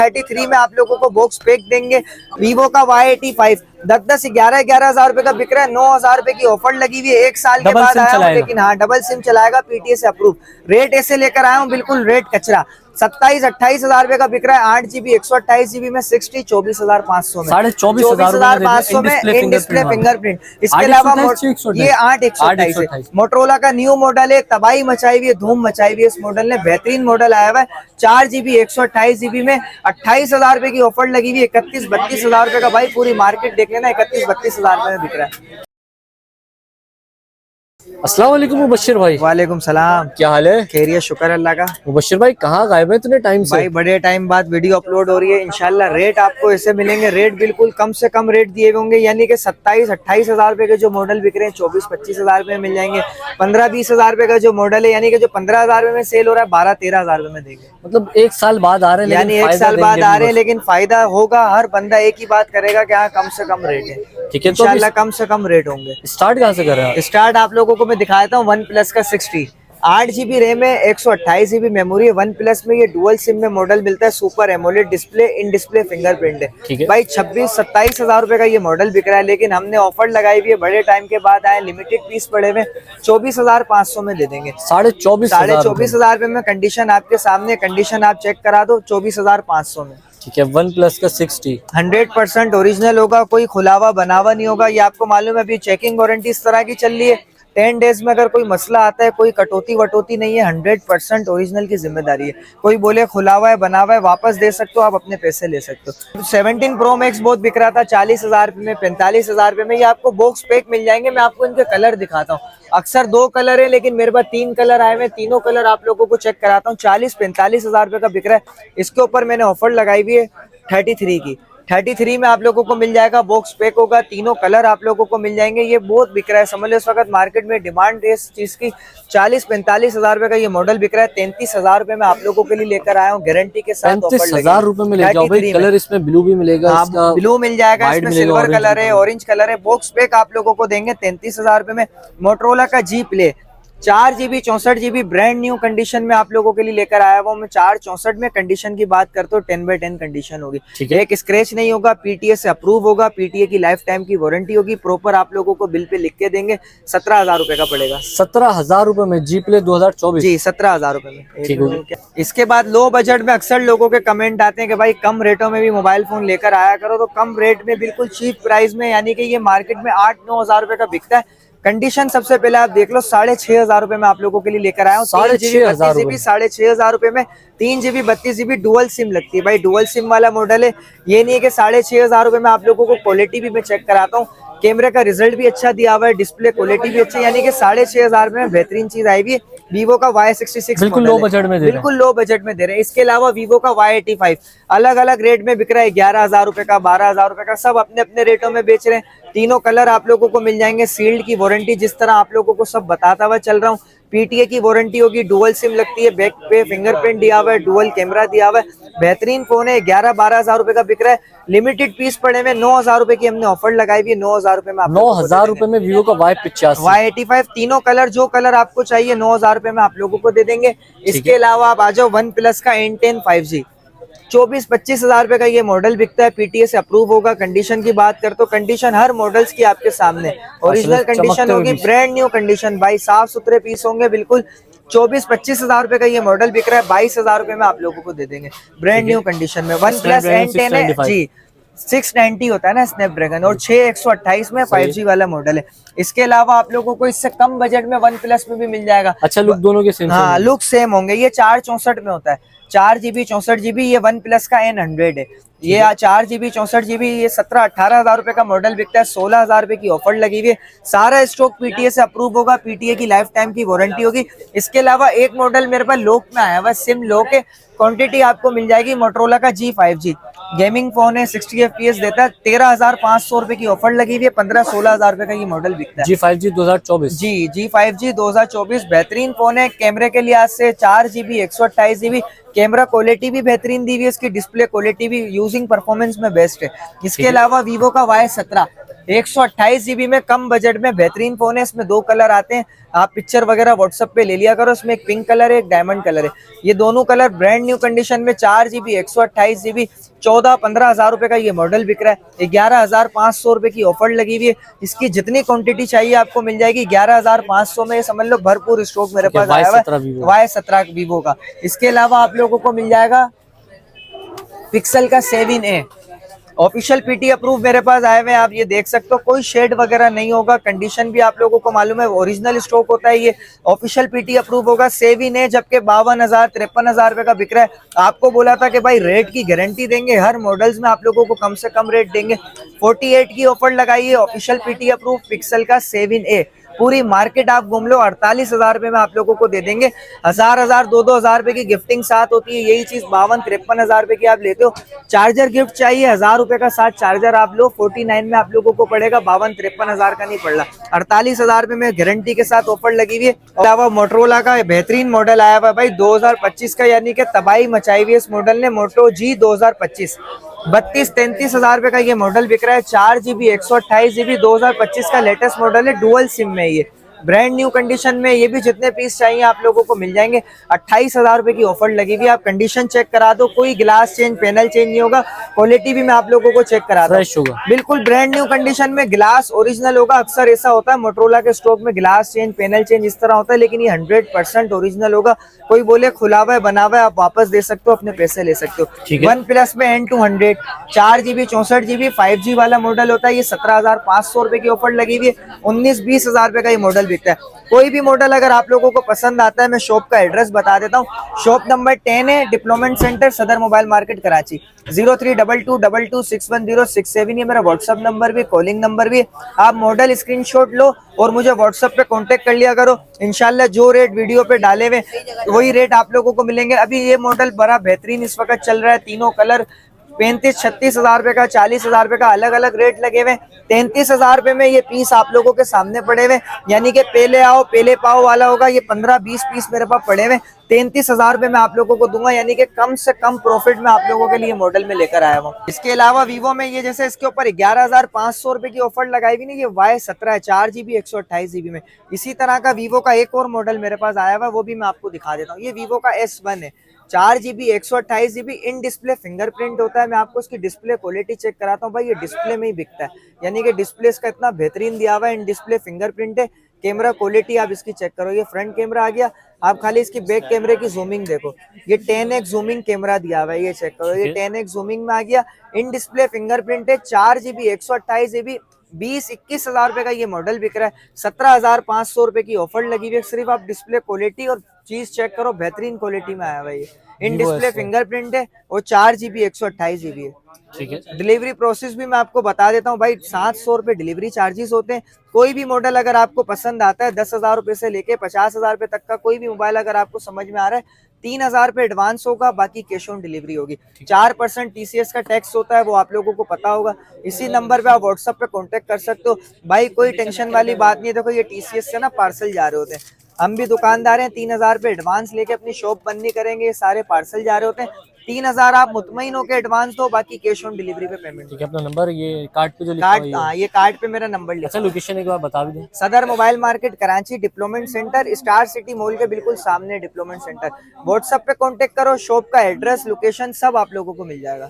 33 में आप लोगों को बॉक्स पैक देंगे। वीवो का Y85 10-11 हजार रुपए का बिक रहा है। 9,000 रुपए की ऑफर लगी हुई है, 1 साल के बाद आया हूँ, लेकिन हाँ डबल सिम चलाएगा, पीटीए से अप्रूव। रेट ऐसे लेकर आया हूँ, बिल्कुल रेट कचरा। 27-28 हजार रुपए का बिक रहा है। 8 GB 128 GB में 60 24,500 में, 24,500 में इन डिस्प्ले फिंगरप्रिंट। इसके अलावा ये 8/128 है, मोटरोला का न्यू मॉडल है, तबाही मचाई हुई है, धूम मचाई हुई है इस मॉडल ने। बेहतरीन मॉडल आया हुआ है। 4 GB 128 GB में 28,000 रुपए की ऑफर लगी हुई है। 31-32 हजार रुपए का भाई पूरी मार्केट देख लेना, 31-32 हजार रुपए में बिक रहा है। अस्सलाम वालेकुम मुबश्शिर भाई। वालेकुम सलाम, क्या हाल है? खैरियत, शुक्र अल्लाह का। मुबश्शिर भाई कहाँ गायब है इतने टाइम से? भाई बड़े टाइम बाद वीडियो अपलोड हो रही है। इंशाल्लाह रेट आपको ऐसे मिलेंगे, रेट बिल्कुल कम से कम रेट दिए होंगे, यानी कि 27-28 हजार रुपए के जो मॉडल बिक रहे हैं 24-25 हजार रुपए में मिल जाएंगे। 15-20 हजार रुपए का जो मॉडल है, यानी कि जो 15 हजार रुपए में सेल हो रहा है 12-13 हजार रुपए में देंगे। मतलब 1 साल बाद आ रहे हैं, यानी 1 साल बाद आ रहे हैं, लेकिन फायदा होगा। हर बंदा एक ही बात करेगा कि हाँ कम से कम रेट है। ठीक है, इंशाल्लाह कम से कम रेट होंगे। स्टार्ट कहाँ से कर रहे हैं? स्टार्ट आप लोगों को मैं दिखाता हूँ वन प्लस का 60 8 GB रैम है, 128 GB मेमोरी है। वन प्लस में ये डुअल सिम में मॉडल मिलता है। Super AMOLED display, in display fingerprint है। भाई 26-27 हजार रुपए का ये मॉडल बिक रहा है, लेकिन हमने ऑफर लगाई हुई है, बड़े टाइम के बाद आए, लिमिटेड पीस पड़े हुए, 24,500 में दे देंगे। 24,500 हजार रुपए में। कंडीशन आपके सामने, कंडीशन आप चेक करा दो, 24,500 में। ठीक है, वन प्लस का 60 100% ओरिजिनल होगा, कोई खुलावा बनावा नहीं होगा। ये आपको मालूम है, अभी चेकिंग वारंटी इस तरह की चल रही है। 10 डेज में अगर कोई मसला आता है, कोई कटौती वटौती नहीं है, 100% ओरिजिनल की जिम्मेदारी है। कोई बोले खुलावा है बनावा है, वापस दे सकते हो, आप अपने पैसे ले सकते हो। 17 प्रो मैक्स बहुत बिक रहा था 40 हजार रुपए में, 45 हजार रुपए में। ये आपको बॉक्स पैक मिल जाएंगे। मैं आपको इनके कलर दिखाता हूँ। अक्सर 2 कलर है, लेकिन मेरे पास 3 कलर आए हुए, तीनों कलर आप लोगों को चेक कराता हूँ। 40-45 हजार रुपए का बिक रहा है। इसके ऊपर मैंने ऑफर लगाई हुई है 33 की। 33 में आप लोगों को मिल जाएगा, बॉक्स पैक होगा, तीनों कलर आप लोगों को मिल जाएंगे। ये बहुत बिक रहा है, समझ लो इस वक्त मार्केट में डिमांड है इस चीज की। 40-45 हजार रुपए का ये मॉडल बिक रहा है। 33 हजार रुपए में आप लोगों के लिए लेकर आया हूँ, गारंटी के साथ। 35 हजार रुपए में ले जाओ भाई। कलर इसमें ब्लू भी मिलेगा। हाँ, ब्लू मिल जाएगा, इसमें सिल्वर कलर है, ऑरेंज कलर है। बॉक्स पैक आप लोगों को देंगे 33 हजार रुपए में। मोटरोला का G play 4 GB 64 GB brand new condition में आप लोगों के लिए लेकर आया हुआ। मैं 464 में कंडीशन की बात करता हूँ, 10/10 कंडीशन होगी। एक स्क्रैच नहीं होगा, पीटीए से अप्रूव होगा, पीटीए की लाइफ टाइम की वारंटी होगी। प्रॉपर आप लोगों को बिल पे लिख के देंगे। 17,000 रुपए का पड़ेगा। 17,000 रुपए में जी प्ले 2024? जी 17,000 रुपए में। इसके बाद लो बजट में अक्सर लोगों के कमेंट आते हैं कि भाई कम रेटों में भी मोबाइल फोन लेकर आया करो। तो कम रेट में बिल्कुल चीप प्राइस में, यानी कि ये मार्केट में 8-9 हजार रुपए का बिकता है। कंडीशन सबसे पहले आप देख लो, 6,500 हजार रुपए में आप लोगों के लिए लेकर आया हूँ। 6,500 हजार रुपए में 3 GB 32 GB डुअल सिम लगती है। भाई डुअल सिम वाला मॉडल है। ये नहीं है कि 6,500 हजार रुपए में आप लोगों को क्वालिटी भी मैं चेक कराता हूँ। कैमरे का रिजल्ट भी अच्छा दिया हुआ है, डिस्प्ले क्वालिटी भी अच्छी, यानी कि 6,500 में बेहतरीन चीज आई हुई है। वीवो का Y66 बिल्कुल लो बजट में बिल्कुल लो बजट में दे रहे हैं। इसके अलावा वीवो का Y85 अलग अलग रेट में बिक रहा है। 11,000 रुपए का, 12,000 रुपए का, सब अपने अपने रेटों में बेच रहे हैं। तीनों कलर आप लोगों को मिल जाएंगे। सील्ड की वारंटी जिस तरह आप लोगों को सब बताता हुआ चल रहा हूँ। पीटीए की वारंटी होगी, डुअल सिम लगती है, बैक पे फिंगरप्रिंट दिया हुआ है, डुअल कैमरा दिया हुआ है। बेहतरीन फोन है। 11-12 हजार रुपए का बिक रहा है। लिमिटेड पीस पड़े हुए, 9,000 रुपए की हमने ऑफर लगाई हुई है। 9,000 रुपए में 9,000 रुपए में वीवो का Y85 तीनों कलर, जो कलर आपको चाहिए 9,000 रुपए में आप लोगों को दे देंगे। इसके अलावा आप आ जाओ वन प्लस का N10 5G 24-25 हजार रुपए का ये मॉडल बिकता है। पीटीए से अप्रूव होगा। कंडीशन की बात करते हो, कंडीशन हर मॉडल्स की आपके सामने ओरिजिनल कंडीशन होगी, ब्रांड न्यू कंडीशन। भाई साफ सुथरे पीस होंगे बिल्कुल। 24-25 हजार रुपए का ये मॉडल बिक रहा है। 22 हजार रुपए में आप लोगों को दे देंगे, ब्रांड न्यू कंडीशन में। वन प्लस N10 है जी, 690 होता है ना स्नैपड्रैगन, और 6/128 में 5G वाला मॉडल है। इसके अलावा आप लोगों को इससे कम बजट में वन प्लस में भी मिल जाएगा। अच्छा, लुक दोनों के सेम? हाँ, लुक सेम होंगे। ये 464 में होता है, 4 GB 64 GB। ये वन प्लस का N100 है। ये 4 GB 64 GB, ये 17-18 हजार रुपए का मॉडल बिकता है। 16,000 रुपए की ऑफर लगी हुई है। सारा स्टॉक पीटीए से अप्रूव होगा, पीटीए की लाइफ टाइम की वारंटी होगी। इसके अलावा एक मॉडल मेरे पास लॉक में आया हुआ, सिम लॉक है। क्वांटिटी आपको मिल जाएगी। मोटरोला का G5G गेमिंग फोन है, 60 FPS देता है। 13,500 रुपए की ऑफर लगी हुई है। 15-16 हजार रुपए का ये मॉडल बिकता है। G5G 2024? जी, G5G 2024 बेहतरीन फोन है। कैमरे के लिहाज से 4 GB 128 GB कैमरा क्वालिटी भी बेहतरीन दी हुई है। इसकी डिस्प्ले क्वालिटी भी यूजिंग परफॉर्मेंस में बेस्ट है। इसके अलावा वीवो का Y17 128 GB में कम बजट में बेहतरीन फोन है। इसमें 2 कलर आते हैं, आप पिक्चर वगैरह व्हाट्सएप पे ले लिया करो। इसमें एक पिंक कलर है, एक डायमंड कलर है। ये दोनों कलर ब्रांड न्यू कंडीशन में 4GB 128GB 14-15 हज़ार रुपए का ये मॉडल बिक रहा है। 11,500 रुपए की ऑफर लगी हुई है। इसकी जितनी क्वांटिटी चाहिए आपको मिल जाएगी। 11,500 में ये समझ लो भरपूर स्टॉक मेरे पास आया हुआ है Y17 वीवो का। इसके अलावा आप लोगों को मिल जाएगा पिक्सल का 7A ऑफिशियल पीटी अप्रूव मेरे पास आए हुए हैं। आप ये देख सकते हो, कोई शेड वगैरह नहीं होगा। कंडीशन भी आप लोगों को मालूम है, ओरिजिनल स्टॉक होता है। ये ऑफिशियल पीटी अप्रूव होगा। 7A जबकि 52,000-53,000 रुपए का बिक रहा है। आपको बोला था कि भाई रेट की गारंटी देंगे, हर मॉडल्स में आप लोगों को कम से कम रेट देंगे। 48 की ऑफर लगाई है, ऑफिशियल पीटी अप्रूव पिक्सल का 7A। पूरी मार्केट आप घूम लो, 48,000 रुपए में आप लोगों को दे देंगे। 1,000 2,000 रुपए की गिफ्टिंग साथ होती है। यही चीज 52-53,000 रुपए की आप लेते हो। चार्जर गिफ्ट चाहिए, 1,000 रुपए का साथ चार्जर आप लो। 49 में आप लोगों को पड़ेगा, 52-53,000 का नहीं पड़ रहा। 48,000 रुपए में गारंटी के साथ ऑफर लगी हुई है। अलावा मोटरोला का बेहतरीन मॉडल आया हुआ भाई 2025 का, यानी कि तबाही मचाई हुई है इस मॉडल ने। मोटो G 2025 32-33,000 रुपए का ये मॉडल बिक रहा है। 4GB 128GB 2025 का लेटेस्ट मॉडल है, डुअल सिम में ये ब्रांड न्यू कंडीशन में। ये भी जितने पीस चाहिए आप लोगों को मिल जाएंगे। 28,000 रुपए की ऑफर लगी हुई है। आप कंडीशन चेक करा दो, कोई ग्लास चेंज पैनल चेंज नहीं होगा। क्वालिटी भी मैं आप लोगों को चेक करा फ्रेश होगा, बिल्कुल ब्रांड न्यू कंडीशन में। ग्लास ओरिजिनल होगा। अक्सर ऐसा होता है मोटरोला के स्टॉक में ग्लास चेंज पैनल चेंज इस तरह होता है, लेकिन ये 100% ओरिजिनल होगा। कोई बोले खुला हुआ है बना हुआ है, आप वापस दे सकते हो, अपने पैसे ले सकते हो। वन प्लस में N200 4GB 64GB 5G वाला मॉडल होता है। ये 17,500 रुपए की ऑफर लगी हुई है। 19-20 हज़ार रुपए का ये मॉडल बिकता है। कोई भी मॉडल अगर आप लोगों को पसंद आता है, मैं शॉप का एड्रेस बता देता हूँ। शॉप नंबर 10 है, डिप्लोमेंट सेंटर, सदर मोबाइल मार्केट, कराची। 0322226167 ये मेरा व्हाट्सअप नंबर भी, कॉलिंग नंबर भी। आप मॉडल स्क्रीनशॉट लो और मुझे व्हाट्सअप पे कांटेक्ट कर लिया करो। इंशाल्लाह जो रेट वीडियो पे डाले हुए वही रेट आप लोगों को मिलेंगे। अभी ये मॉडल बड़ा बेहतरीन इस वक्त चल रहा है। तीनों कलर 35-36 हज़ार रुपए का, 40 हज़ार रुपए का अलग अलग रेट लगे हुए। 33,000 रुपए में ये पीस आप लोगों के सामने पड़े हुए, यानी कि पहले आओ पहले पाओ वाला होगा। ये 15-20 पीस मेरे पास पड़े हुए। 33,000 रुपए में आप लोगों को दूंगा, यानी कि कम से कम प्रॉफिट में आप लोगों के लिए मॉडल में लेकर आया हूँ। इसके अलावा वीवो में ये जैसे इसके ऊपर 11,500 रुपए की ऑफर लगाई हुई, नहीं ये Y17 है 4GB 128GB में। इसी तरह का वीवो का एक और मॉडल मेरे पास आया हुआ, वो भी मैं आपको दिखा देता हूँ। ये वीवो का S1 है, 4GB 128GB in display fingerprint होता है। मैं आपको इसकी डिस्प्ले क्वालिटी चेक कराता हूँ भाई, ये डिस्प्ले में ही बिकता है, यानी कि डिस्प्ले इसका इतना बेहतरीन दिया हुआ है। इन डिस्प्ले फिंगरप्रिंट है। कैमरा क्वालिटी आप इसकी चेक करो, ये फ्रंट कैमरा आ गया। आप खाली इसकी बैक कैमरे की जूमिंग देखो, ये 10x जूमिंग कैमरा दिया हुआ है, ये चेक करो, ये 10x जूमिंग में आ गया। इन डिस्प्ले फिंगरप्रिंट है। 4GB 128GB 20-21 हज़ार रुपए का ये मॉडल बिक रहा है। 17,500 रुपए की ऑफर लगी हुई है। सिर्फ आप डिस्प्ले क्वालिटी और चीज चेक करो, बेहतरीन क्वालिटी में आया हुआ ये। इन डिस्प्ले फिंगरप्रिंट है और 4GB 128GB है। ठीक है। डिलीवरी प्रोसेस भी मैं आपको बता देता हूँ भाई, 700 रुपए डिलीवरी चार्जेस होते हैं। कोई भी मॉडल अगर आपको पसंद आता है, 10,000 रुपए से लेके 50,000 रुपए तक का कोई भी मोबाइल अगर आपको समझ में आ रहा है, 3,000 रुपए एडवांस होगा, बाकी कैश ऑन डिलीवरी होगी। 4% TCS का टैक्स होता है, वो आप लोगों को पता होगा। इसी नंबर पे आप व्हाट्सएप पे कांटेक्ट कर सकते हो भाई, कोई टेंशन वाली बात नहीं है। देखो ये TCS से ना पार्सल जा रहे होते हैं, हम भी दुकानदार हैं। 3,000 रुपए एडवांस लेके अपनी शॉप बंद नहीं करेंगे, ये सारे पार्सल जा रहे होते हैं। 3,000 आप मुतमईन होकर एडवांस दो, बाकी कैश ऑन डिलीवरी पे पेमेंट। ठीक है, अपना नंबर ये कार्ड पे जो लिखा हुआ है, हाँ ये कार्ड पे मेरा नंबर लिखा। अच्छा, लोकेशन एक बार बता भी दें। सदर मोबाइल मार्केट, कराची, डिप्लोमेंट सेंटर, स्टार सिटी मॉल के बिल्कुल सामने डिप्लोमेंट सेंटर। व्हाट्सएप पे कांटेक्ट करो, शॉप का एड्रेस, लोकेशन सब आप लोगों को मिल जाएगा।